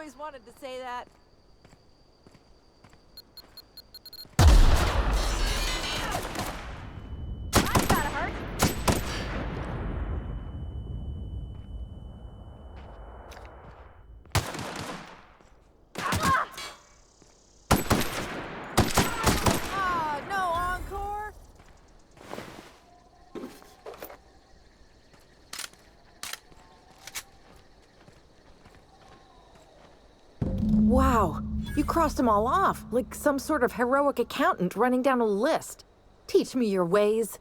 always wanted to say that. I gotta hurt. No encore? Wow, you crossed them all off, like some sort of heroic accountant running down a list. Teach me your ways.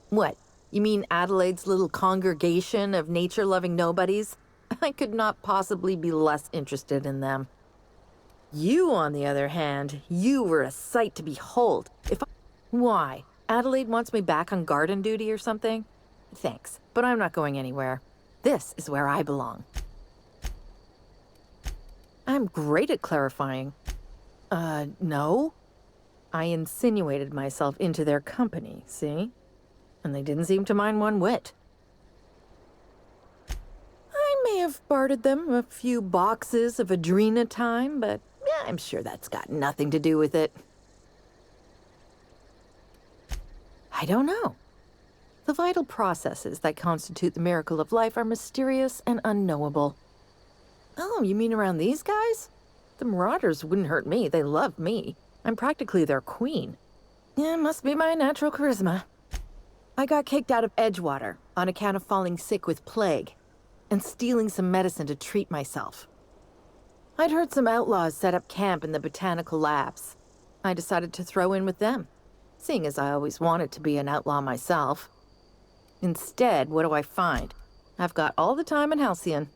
What, you mean Adelaide's little congregation of nature-loving nobodies? I could not possibly be less interested in them. You, on the other hand, you were a sight to behold. Why? Adelaide wants me back on garden duty or something? Thanks, but I'm not going anywhere. This is where I belong. I'm great at clarifying. No? I insinuated myself into their company, see? And they didn't seem to mind one whit. I may have bartered them a few boxes of Adrena time, but I'm sure that's got nothing to do with it. I don't know. The vital processes that constitute the miracle of life are mysterious and unknowable. Oh, you mean around these guys? The Marauders wouldn't hurt me. They love me. I'm practically their queen. Yeah, must be my natural charisma. I got kicked out of Edgewater on account of falling sick with plague and stealing some medicine to treat myself. I'd heard some outlaws set up camp in the botanical labs. I decided to throw in with them, seeing as I always wanted to be an outlaw myself. Instead, what do I find? I've got all the time in Halcyon.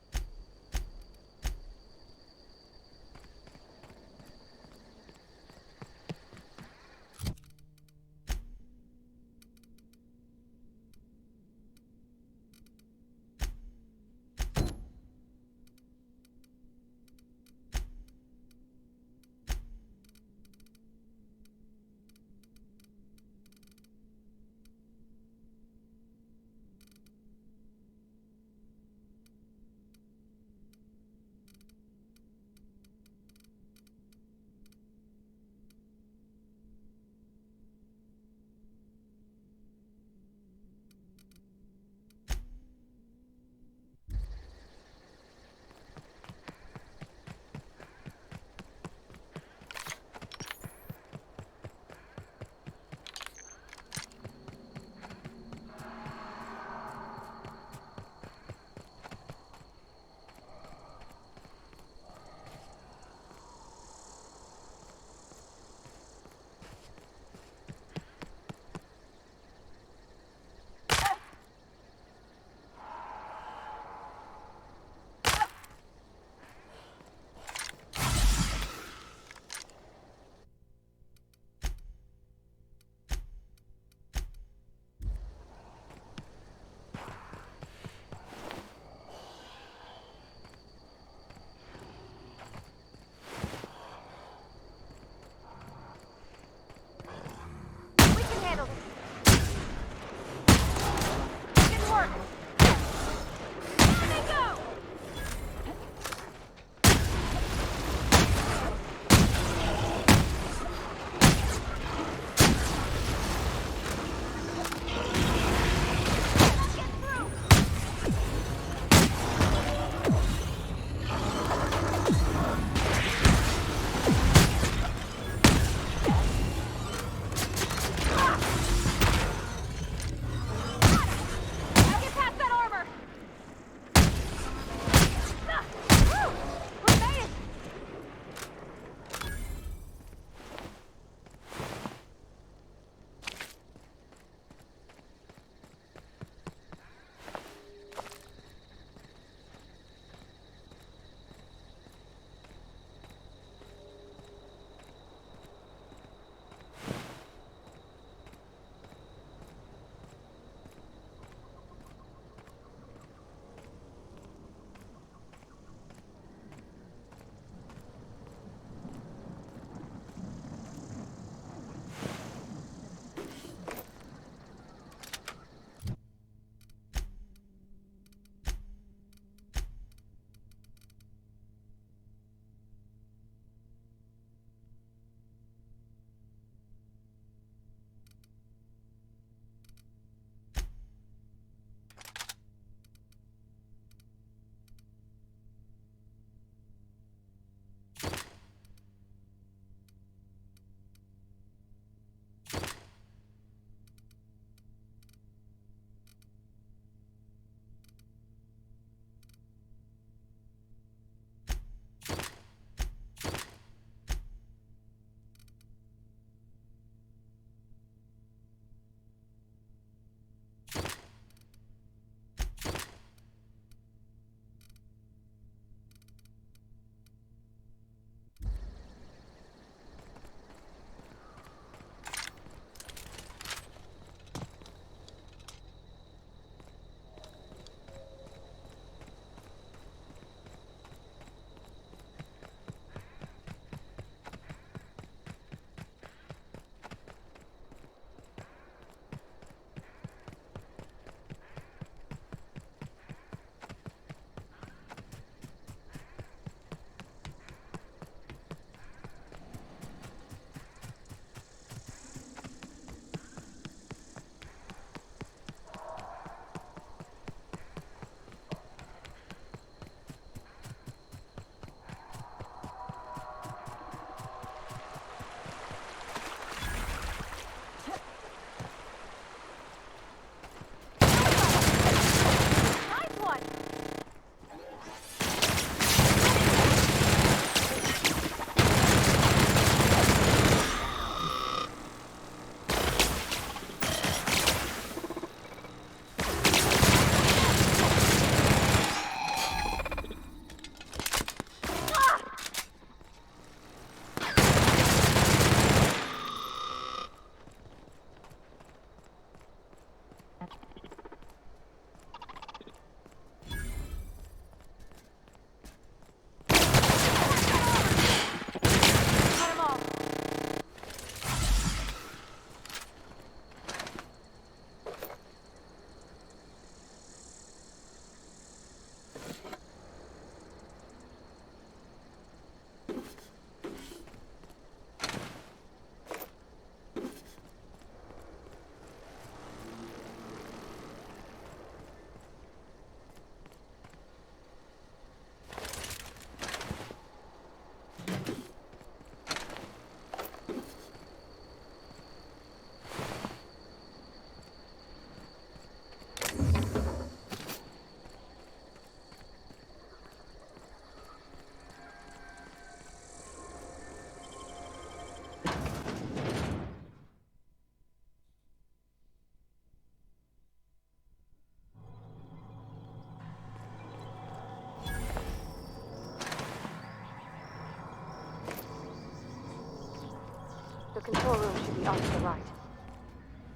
The control room should be off to the right.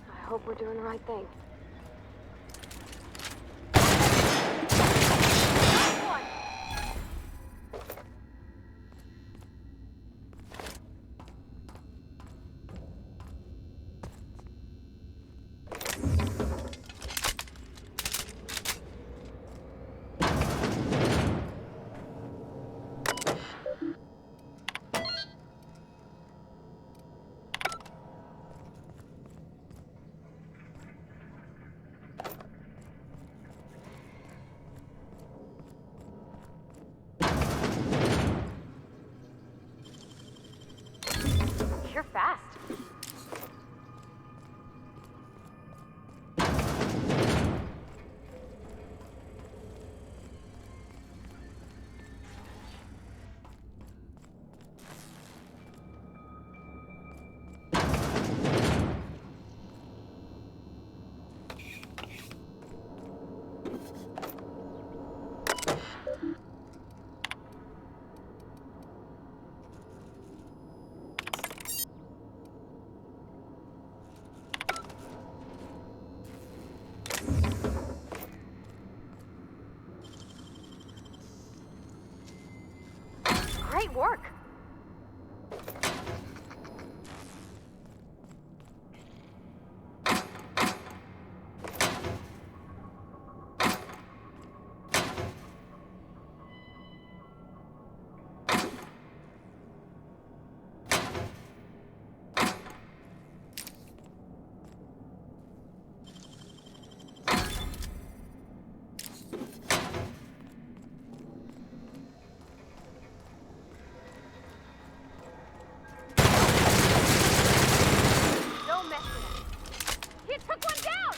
I hope we're doing the right thing. You're fast. Great work. Don't mess with it. He took one down!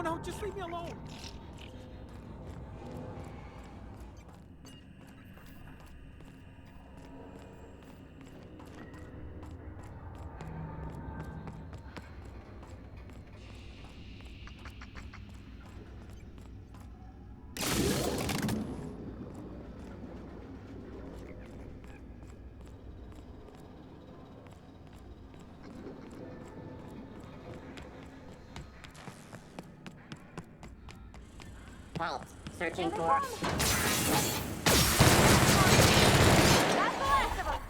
No, just leave me alone. Vault. Searching for... That's the last of them.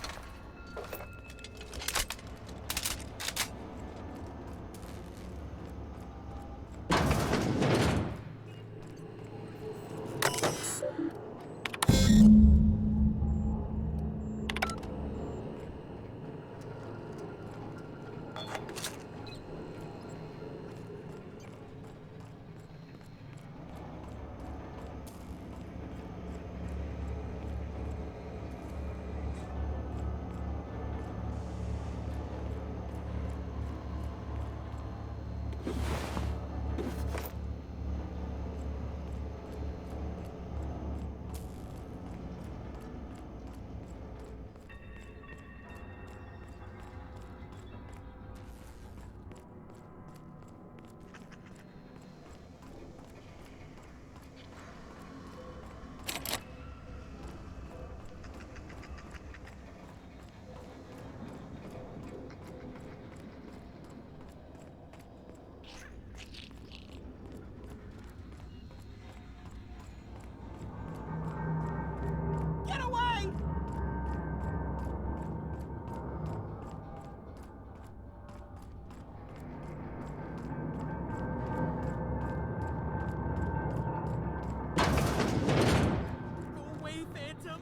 Get away! Go away, Phantom!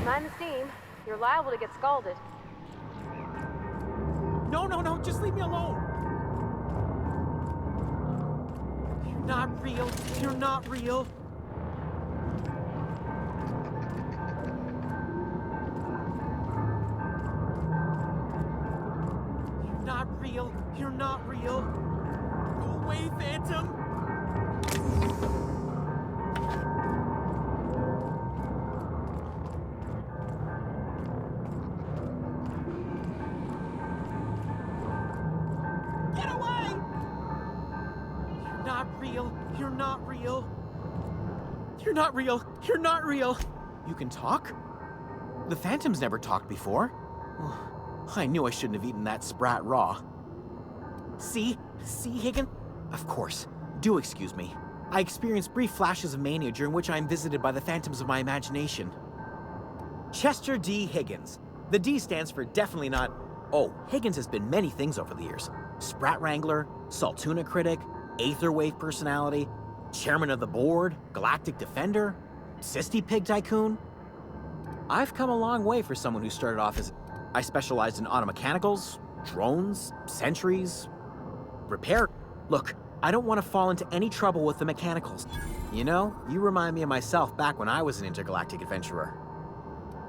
Mind the steam. You're liable to get scalded. No, no, no, just leave me alone! You're not real. You're not real. You're not real. You're not real. Go away, Phantom! Get away! You're not real. You're not real. You're not real. You're not real. You can talk? The Phantom's never talked before. I knew I shouldn't have eaten that sprat raw. See? See, Higgins? Of course. Do excuse me. I experience brief flashes of mania during which I am visited by the phantoms of my imagination. Chester D. Higgins. The D stands for definitely not... Oh, Higgins has been many things over the years. Sprat Wrangler, Saltuna Critic, Aetherwave Personality, Chairman of the Board, Galactic Defender, Sisty Pig Tycoon. I've come a long way for someone who started off as... I specialized in automechanicals, drones, sentries, repair... Look, I don't want to fall into any trouble with the mechanicals. You know, you remind me of myself back when I was an intergalactic adventurer.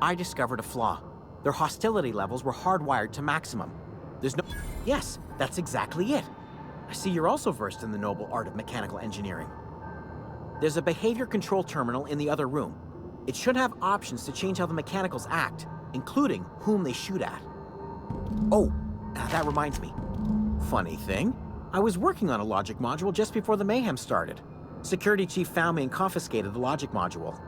I discovered a flaw. Their hostility levels were hardwired to maximum. There's no... Yes, that's exactly it. I see you're also versed in the noble art of mechanical engineering. There's a behavior control terminal in the other room. It should have options to change how the mechanicals act, including whom they shoot at. Oh, that reminds me. Funny thing, I was working on a logic module just before the mayhem started. Security chief found me and confiscated the logic module.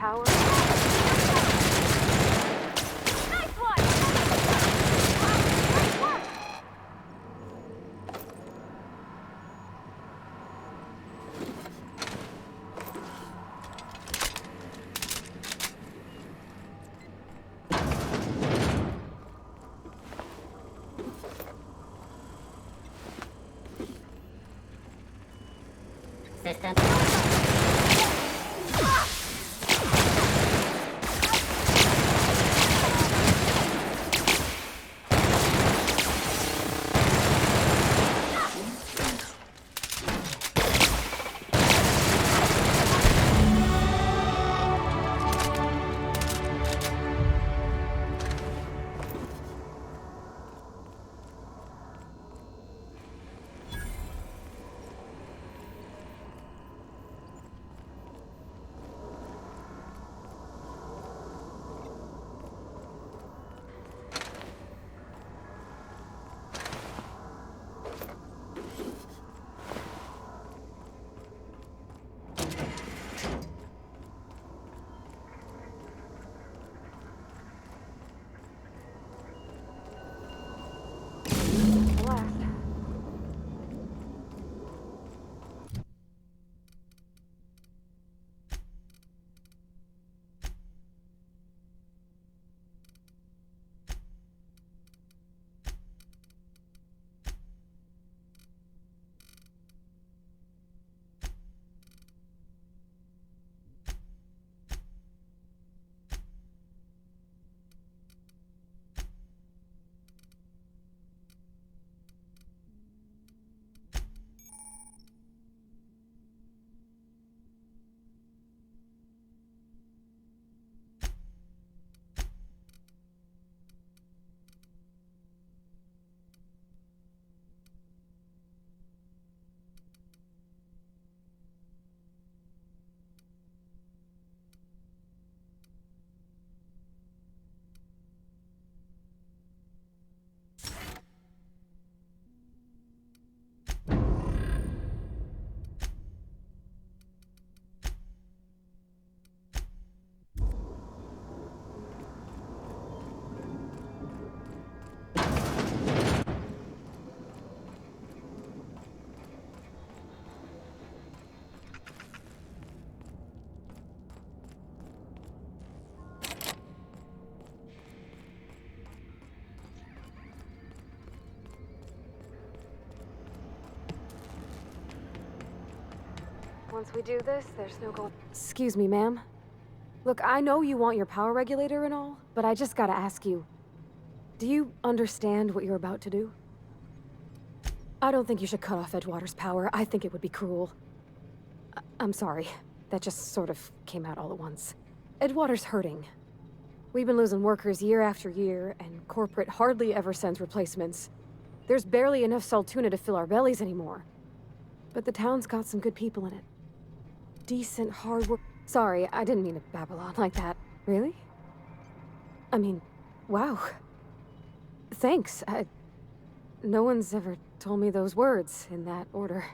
power. Nice one! Nice work! System. Blast. Once we do this, there's no going. Excuse me, ma'am. Look, I know you want your power regulator and all, but I just gotta ask you. Do you understand what you're about to do? I don't think you should cut off Edgewater's power. I think it would be cruel. I'm sorry. That just sort of came out all at once. Edgewater's hurting. We've been losing workers year after year, and corporate hardly ever sends replacements. There's barely enough Saltuna to fill our bellies anymore. But the town's got some good people in it. Decent, hard work. Sorry, I didn't mean to babble on like that. Really? I mean, wow. Thanks. No one's ever told me those words in that order.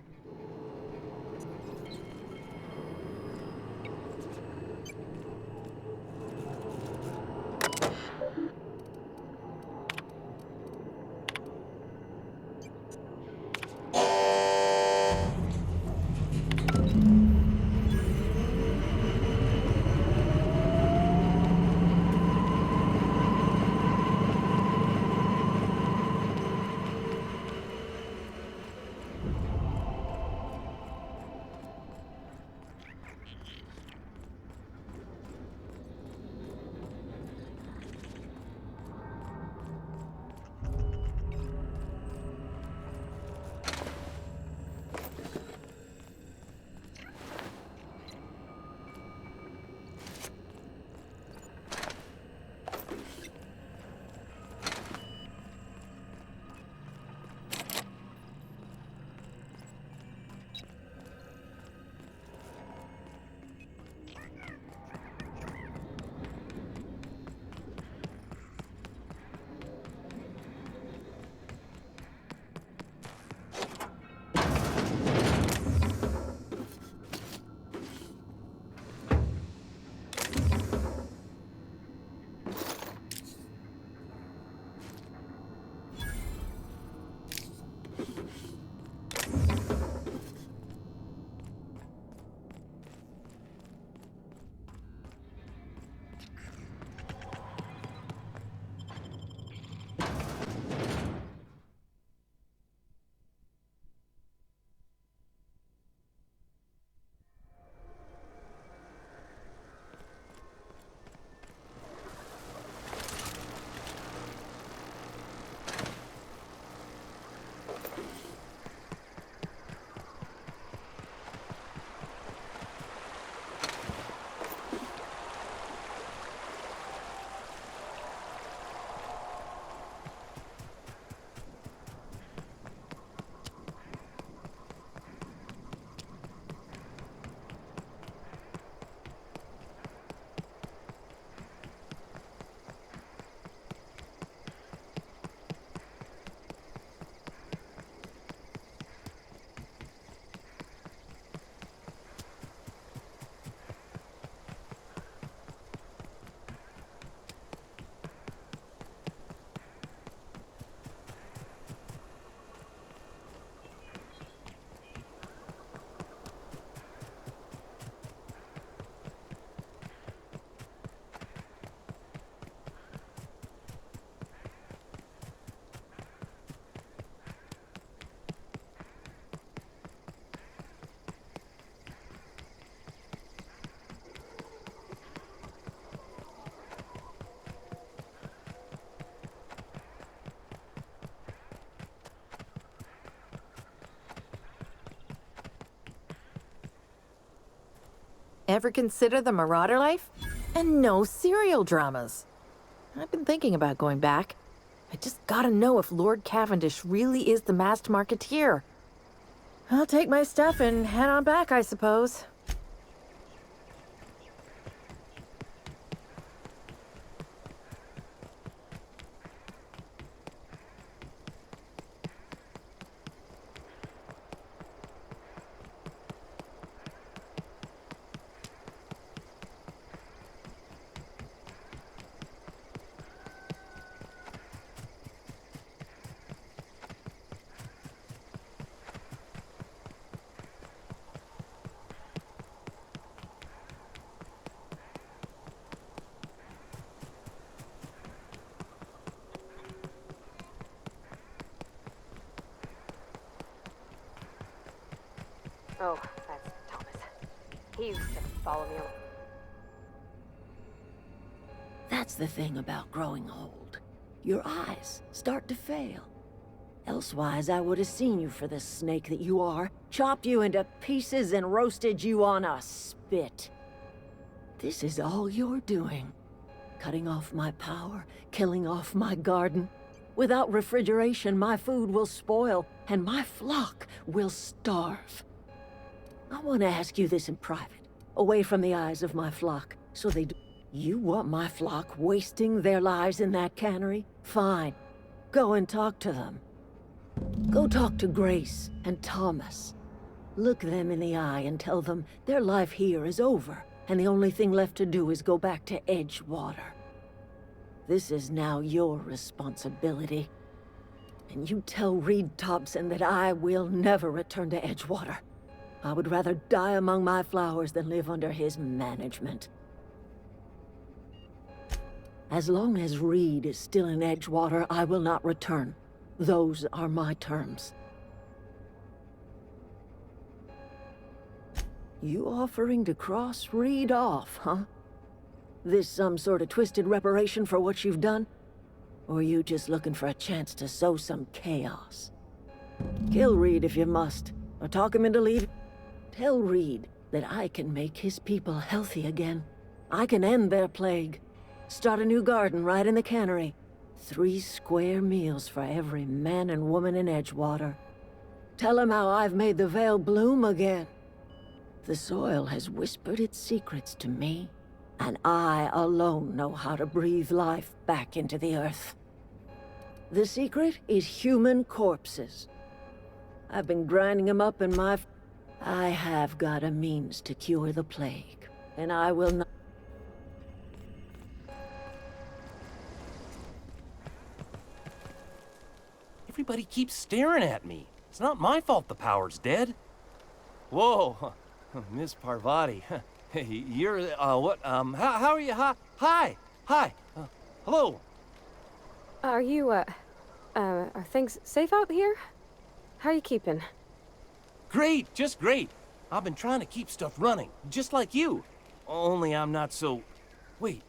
never consider the marauder life? And no serial dramas. I've been thinking about going back. I just gotta know if Lord Cavendish really is the masked marketeer. I'll take my stuff and head on back, I suppose. Oh, that's Thomas. He used to follow me around. That's the thing about growing old. Your eyes start to fail. Elsewise, I would have seen you for the snake that you are, chopped you into pieces and roasted you on a spit. This is all you're doing. Cutting off my power, killing off my garden. Without refrigeration, my food will spoil, and my flock will starve. I want to ask you this in private, away from the eyes of my flock, so they do. You want my flock wasting their lives in that cannery? Fine. Go and talk to them. Go talk to Grace and Thomas. Look them in the eye and tell them their life here is over, and the only thing left to do is go back to Edgewater. This is now your responsibility. And you tell Reed Thompson that I will never return to Edgewater. I would rather die among my flowers than live under his management. As long as Reed is still in Edgewater, I will not return. Those are my terms. You offering to cross Reed off, huh? This some sort of twisted reparation for what you've done? Or you just looking for a chance to sow some chaos? Kill Reed if you must, or talk him into leaving. Tell Reed that I can make his people healthy again. I can end their plague. Start a new garden right in the cannery. 3 square meals for every man and woman in Edgewater. Tell him how I've made the Vale bloom again. The soil has whispered its secrets to me, and I alone know how to breathe life back into the earth. The secret is human corpses. I've been grinding them up in my... I have got a means to cure the plague, and I will not... Everybody keeps staring at me. It's not my fault the power's dead. Whoa, Miss Parvati. Hey, you're, what, how are you? Hi, hello. Are you, are things safe out here? How are you keeping? Great, just great. I've been trying to keep stuff running, just like you. Only I'm not so... Wait,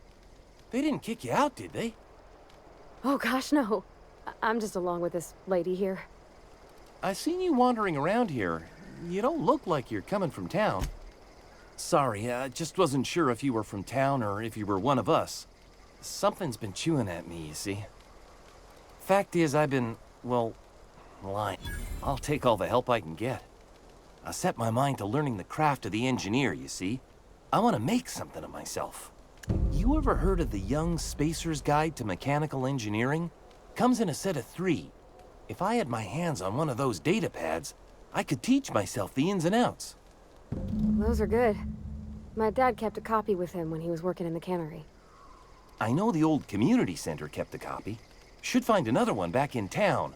they didn't kick you out, did they? Oh gosh, no. I'm just along with this lady here. I seen you wandering around here. You don't look like you're coming from town. Sorry, I just wasn't sure if you were from town or if you were one of us. Something's been chewing at me, you see. Fact is, I've been, well, lying. I'll take all the help I can get. I set my mind to learning the craft of the engineer, you see. I want to make something of myself. You ever heard of the Young Spacer's Guide to Mechanical Engineering? Comes in a set of 3. If I had my hands on one of those data pads, I could teach myself the ins and outs. Those are good. My dad kept a copy with him when he was working in the cannery. I know the old community center kept a copy. Should find another one back in town.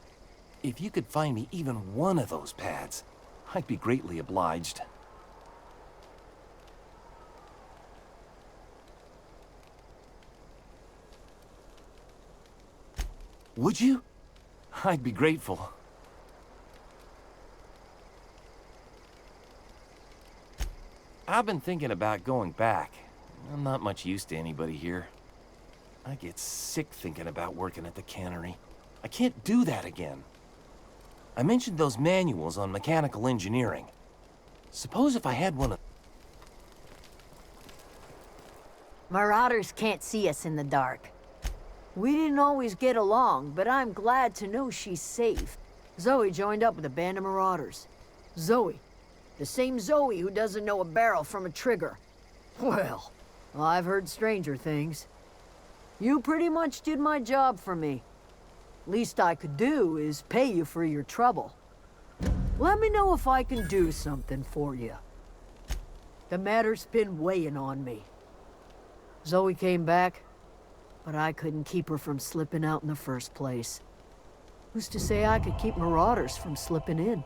If you could find me even one of those pads, I'd be greatly obliged. Would you? I'd be grateful. I've been thinking about going back. I'm not much use to anybody here. I get sick thinking about working at the cannery. I can't do that again. I mentioned those manuals on mechanical engineering. Suppose if I had one of... Marauders can't see us in the dark. We didn't always get along, but I'm glad to know she's safe. Zoe joined up with a band of marauders. Zoe. The same Zoe who doesn't know a barrel from a trigger. Well, I've heard stranger things. You pretty much did my job for me. Least I could do is pay you for your trouble. Let me know if I can do something for you. The matter's been weighing on me. Zoe came back, but I couldn't keep her from slipping out in the first place. Who's to say I could keep marauders from slipping in?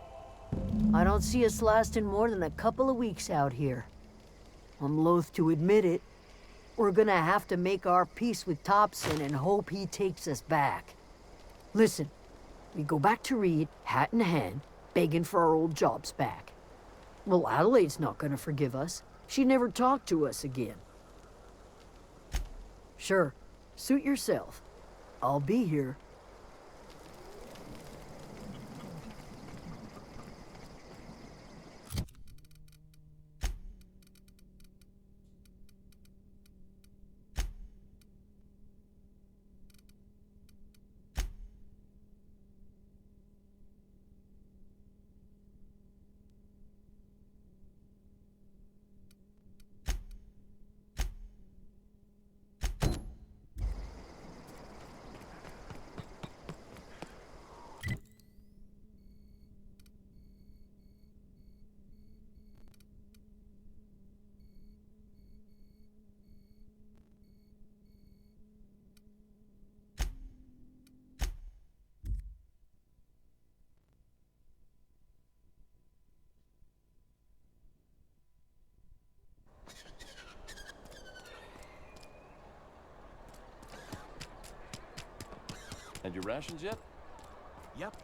I don't see us lasting more than a couple of weeks out here. I'm loath to admit it. We're gonna have to make our peace with Thompson and hope he takes us back. Listen, we go back to Reed, hat in hand, begging for our old jobs back. Well, Adelaide's not gonna forgive us. She never talked to us again. Sure, suit yourself. I'll be here. Had your rations yet? Yep.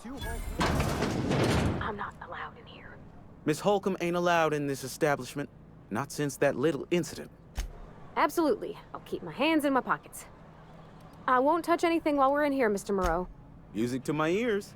2 whole... I'm not allowed in here. Miss Holcomb ain't allowed in this establishment. Not since that little incident. Absolutely. I'll keep my hands in my pockets. I won't touch anything while we're in here, Mr. Moreau. Music to my ears.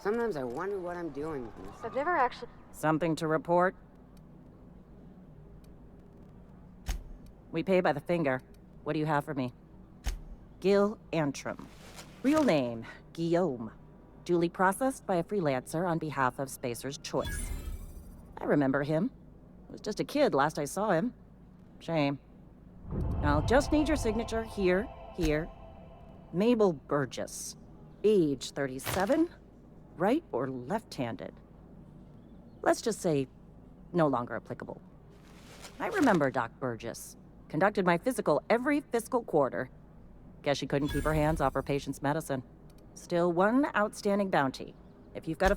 Sometimes I wonder what I'm doing. I've never actually... Something to report? We pay by the finger. What do you have for me? Gil Antrim. Real name, Guillaume. Duly processed by a freelancer on behalf of Spacer's Choice. I remember him. Was just a kid last I saw him. Shame. I'll just need your signature here, here. Mabel Burgess. Age 37. Right or left-handed? Let's just say no longer applicable. I remember Doc Burgess. Conducted my physical every fiscal quarter. Guess she couldn't keep her hands off her patient's medicine. Still one outstanding bounty. If you've got a...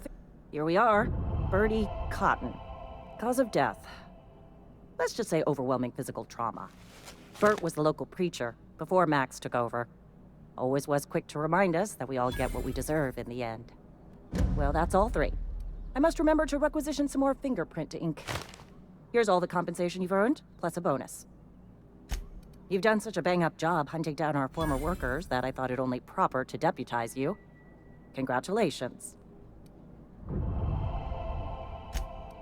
Here we are. Bertie Cotton. Cause of death. Let's just say overwhelming physical trauma. Bert was the local preacher before Max took over. Always was quick to remind us that we all get what we deserve in the end. Well, that's all three. I must remember to requisition some more fingerprint ink. Here's all the compensation you've earned, plus a bonus. You've done such a bang-up job hunting down our former workers that I thought it only proper to deputize you. Congratulations.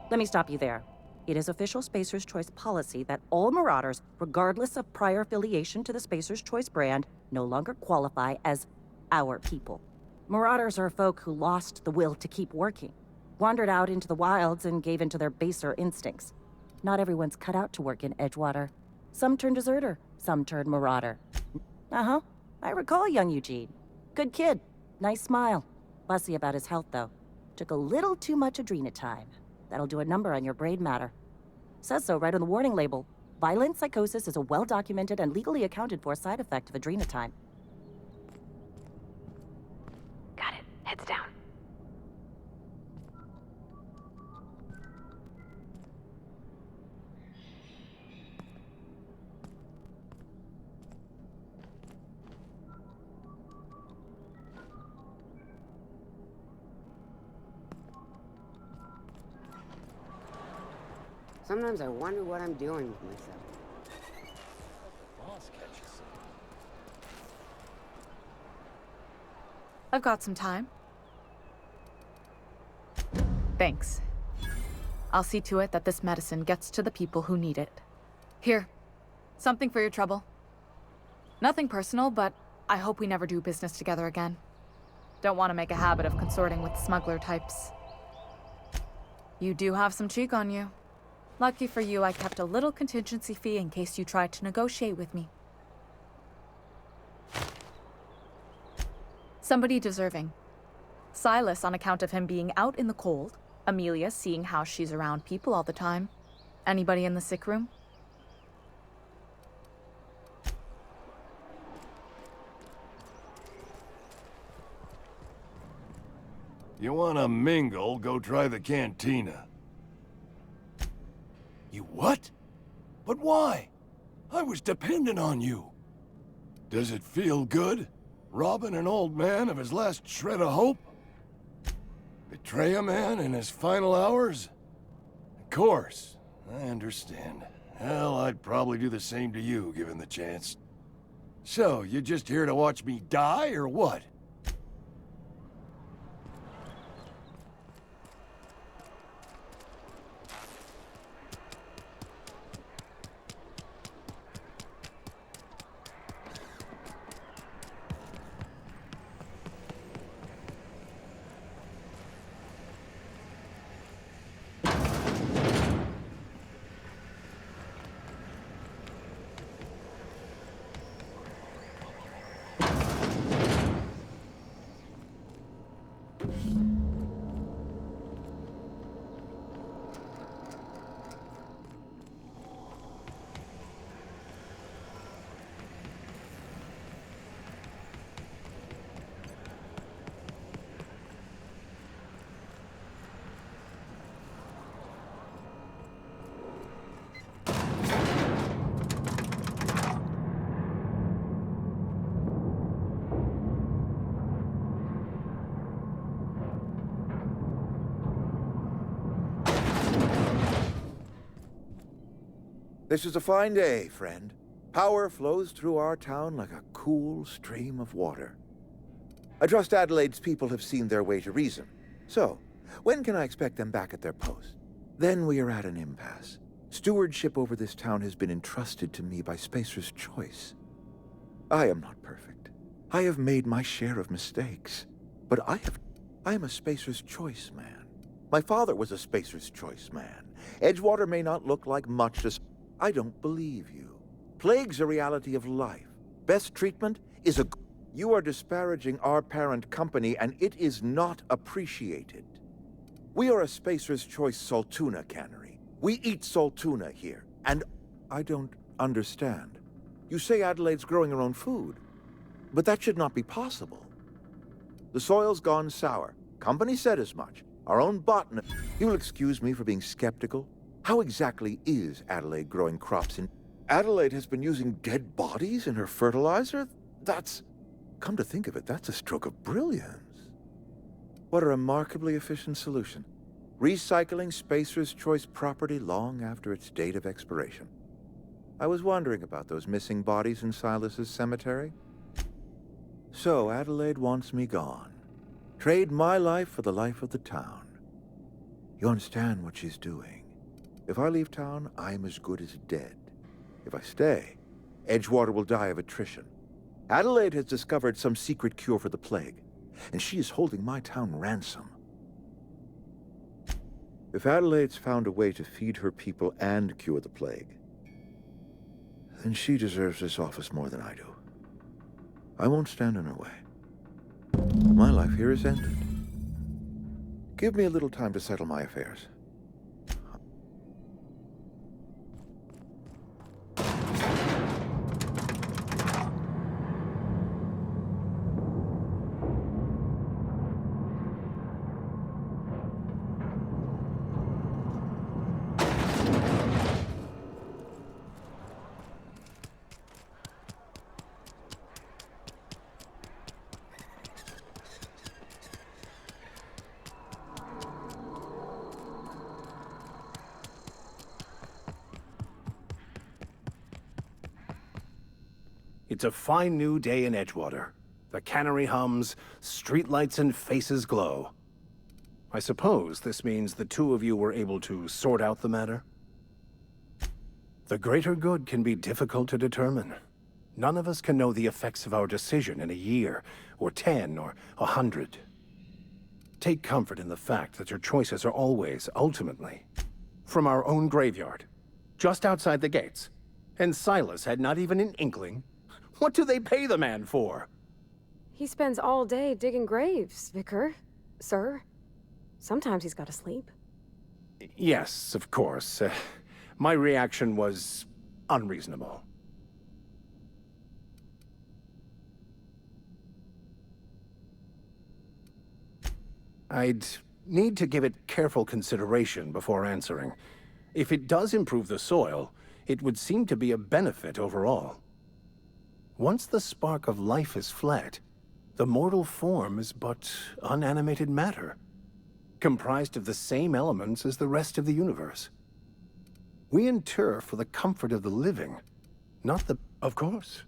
Let me stop you there. It is official Spacer's Choice policy that all Marauders, regardless of prior affiliation to the Spacer's Choice brand, no longer qualify as our people. Marauders are folk who lost the will to keep working, wandered out into the wilds and gave into their baser instincts. Not everyone's cut out to work in Edgewater. Some turn deserter, some turn Marauder. Uh-huh. I recall young Eugene. Good kid. Nice smile. Fussy about his health, though. Took a little too much adrenatime. That'll do a number on your brain matter. Says so right on the warning label. Violent psychosis is a well-documented and legally accounted for side effect of adrenatime. Got it. Heads down. Sometimes I wonder what I'm doing with myself. I've got some time. Thanks. I'll see to it that this medicine gets to the people who need it. Here, something for your trouble. Nothing personal, but I hope we never do business together again. Don't want to make a habit of consorting with smuggler types. You do have some cheek on you. Lucky for you, I kept a little contingency fee in case you tried to negotiate with me. Somebody deserving. Silas on account of him being out in the cold. Amelia seeing how she's around people all the time. Anybody in the sick room? You wanna mingle, go try the cantina. You what? But why? I was dependent on you. Does it feel good? Robbing an old man of his last shred of hope? Betray a man in his final hours? Of course, I understand. Hell, I'd probably do the same to you, given the chance. So, you just here to watch me die, or what? This is a fine day, friend. Power flows through our town like a cool stream of water. I trust Adelaide's people have seen their way to reason. So, when can I expect them back at their post? Then we are at an impasse. Stewardship over this town has been entrusted to me by Spacer's Choice. I am not perfect. I have made my share of mistakes. But I am a Spacer's Choice man. My father was a Spacer's Choice man. Edgewater may not look like much to... I don't believe you. Plague's a reality of life. Best treatment is a... You are disparaging our parent company, and it is not appreciated. We are a Spacer's Choice Saltuna cannery. We eat Saltuna here, and I don't understand. You say Adelaide's growing her own food, but that should not be possible. The soil's gone sour. Company said as much. Our own botanist... You'll excuse me for being skeptical? How exactly is Adelaide growing crops in... Adelaide has been using dead bodies in her fertilizer? That's... Come to think of it, that's a stroke of brilliance. What a remarkably efficient solution. Recycling Spacer's Choice property long after its date of expiration. I was wondering about those missing bodies in Silas's cemetery. So Adelaide wants me gone. Trade my life for the life of the town. You understand what she's doing. If I leave town, I'm as good as dead. If I stay, Edgewater will die of attrition. Adelaide has discovered some secret cure for the plague, and she is holding my town ransom. If Adelaide's found a way to feed her people and cure the plague, then she deserves this office more than I do. I won't stand in her way. My life here is ended. Give me a little time to settle my affairs. It's a fine new day in Edgewater. The cannery hums, streetlights and faces glow. I suppose this means the two of you were able to sort out the matter? The greater good can be difficult to determine. None of us can know the effects of our decision in a year, or 10, or 100. Take comfort in the fact that your choices are always, ultimately, from our own graveyard, just outside the gates. And Silas had not even an inkling. What do they pay the man for? He spends all day digging graves, Vicar. Sir. Sometimes he's got to sleep. Yes, of course. My reaction was unreasonable. I'd need to give it careful consideration before answering. If it does improve the soil, it would seem to be a benefit overall. Once the spark of life is fled, the mortal form is but unanimated matter, comprised of the same elements as the rest of the universe. We inter for the comfort of the living, not the... Of course.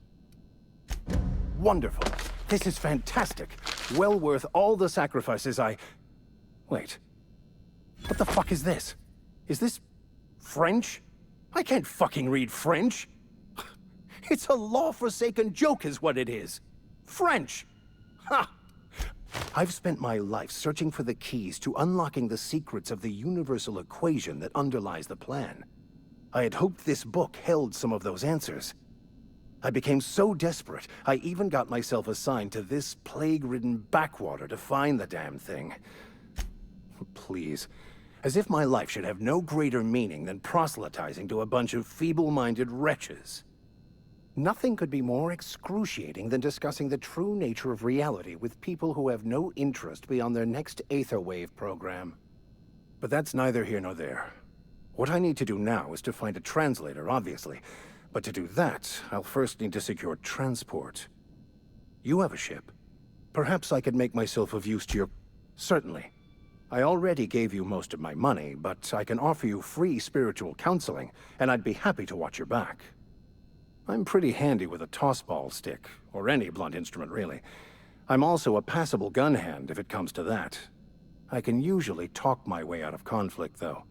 Wonderful. This is fantastic. Well worth all the sacrifices I... Wait. What the fuck is this? Is this... French? I can't fucking read French. It's a law-forsaken joke is what it is. French! Ha! I've spent my life searching for the keys to unlocking the secrets of the universal equation that underlies the plan. I had hoped this book held some of those answers. I became so desperate, I even got myself assigned to this plague-ridden backwater to find the damn thing. Please. As if my life should have no greater meaning than proselytizing to a bunch of feeble-minded wretches. Nothing could be more excruciating than discussing the true nature of reality with people who have no interest beyond their next Aetherwave program. But that's neither here nor there. What I need to do now is to find a translator, obviously. But to do that, I'll first need to secure transport. You have a ship. Perhaps I could make myself of use to your... Certainly. I already gave you most of my money, but I can offer you free spiritual counseling, and I'd be happy to watch your back. I'm pretty handy with a tossball stick, or any blunt instrument, really. I'm also a passable gun hand, if it comes to that. I can usually talk my way out of conflict, though.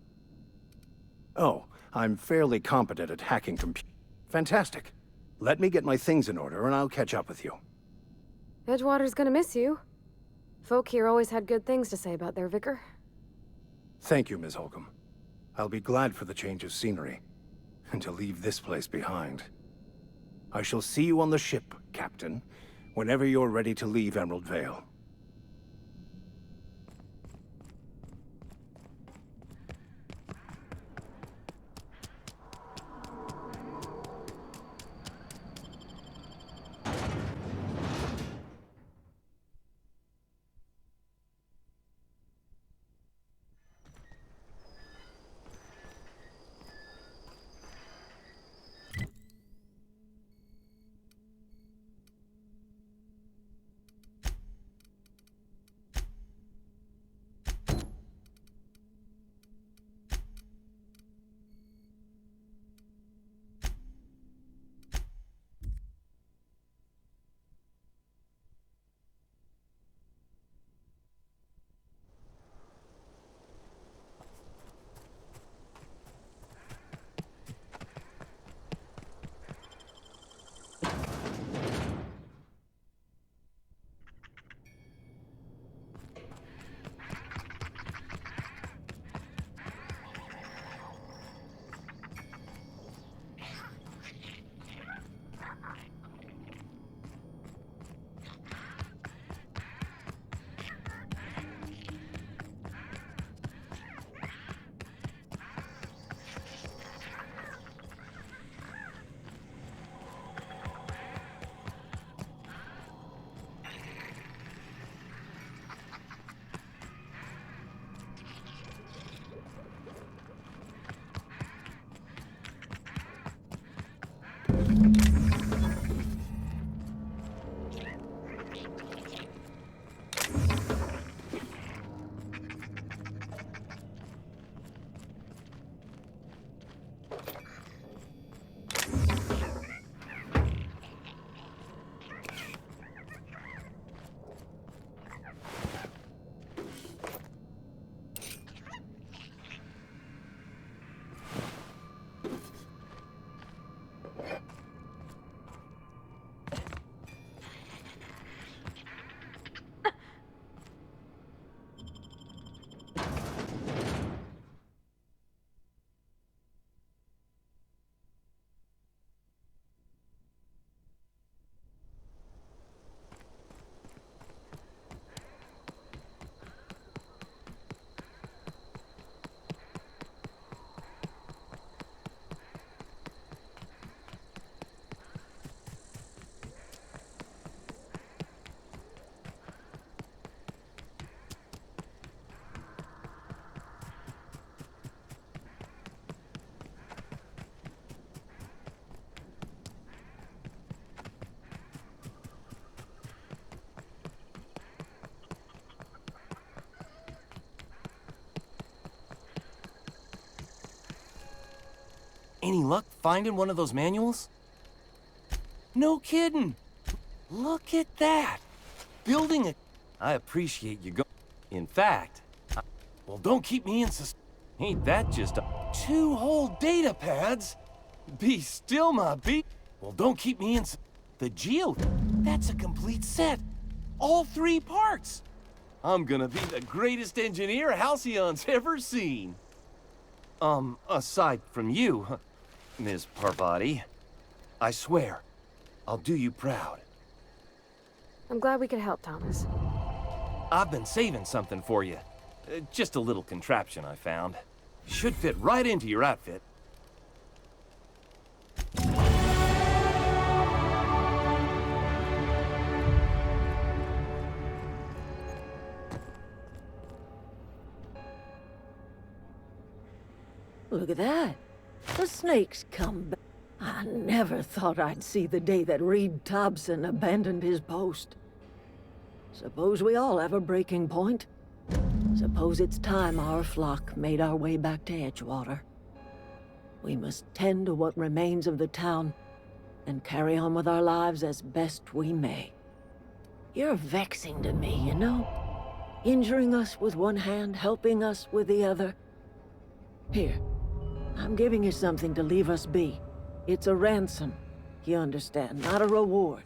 Oh, I'm fairly competent at hacking computers. Fantastic. Let me get my things in order, and I'll catch up with you. Edgewater's gonna miss you. Folk here always had good things to say about their vicar. Thank you, Ms. Holcomb. I'll be glad for the change of scenery, and to leave this place behind. I shall see you on the ship, Captain, whenever you're ready to leave Emerald Vale. Any luck finding one of those manuals? No kidding! Look at that! Building a... I appreciate you going... In fact... Well, don't keep me in Ain't that just a... 2 whole data pads? Be still, my beat. Well, don't keep me in The geo... That's a complete set! All 3 parts! I'm gonna be the greatest engineer Halcyon's ever seen! Aside from you, Ms. Parvati, I swear, I'll do you proud. I'm glad we could help, Thomas. I've been saving something for you. Just a little contraption I found. Should fit right into your outfit. Look at that. The snake's come back. I never thought I'd see the day that Reed Thompson abandoned his post. Suppose we all have a breaking point. Suppose it's time our flock made our way back to Edgewater. We must tend to what remains of the town and carry on with our lives as best we may. You're vexing to me, you know? Injuring us with one hand, helping us with the other. Here, I'm giving you something to leave us be. It's a ransom, you understand, not a reward.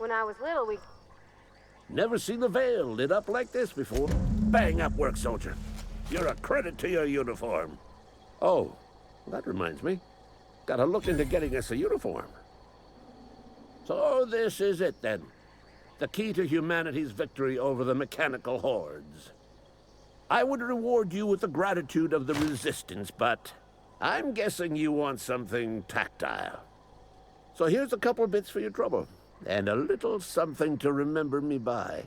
When I was little, we... Never seen the Vale lit up like this before. Bang up work, soldier. You're a credit to your uniform. Oh, that reminds me. Gotta look into getting us a uniform. So this is it, then. The key to humanity's victory over the mechanical hordes. I would reward you with the gratitude of the Resistance, but I'm guessing you want something tactile. So here's a couple bits for your trouble, and a little something to remember me by.